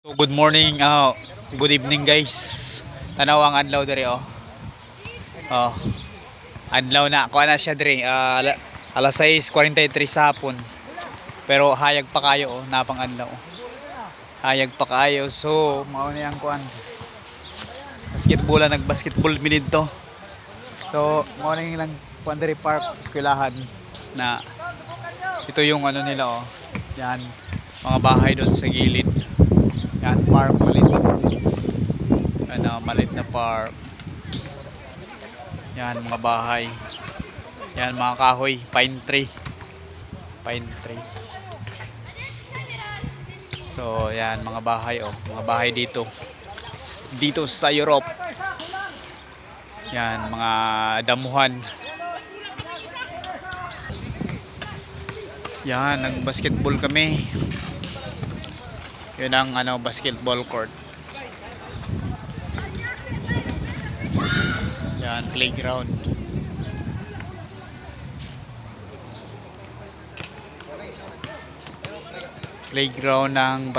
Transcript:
So good morning, good evening guys. Tanaw ang adlaw diri oh. Oh. Adlaw na, kuha na siya diri. Alas 6:43 sa hapon. Pero hayag pa kayo oh, napang adlaw. Hayag pa kayo. So, mao na yang kuan. Nagbasketball mi didto. So, mao na lang kuan diri park, eskwelahan na ito yung ano nila oh. Yan, mga bahay doon sa gilid. Yan, park malit. Ano, malit na park. Yan, mga bahay. Yan, mga kahoy, pine tree. Pine tree. So, yan, mga bahay oh. Mga bahay dito. Dito sa Europe. Yan, mga damuhan. Yan, nag-basketball kami. Yun ang ano, basketball court. Yan, playground. Playground ng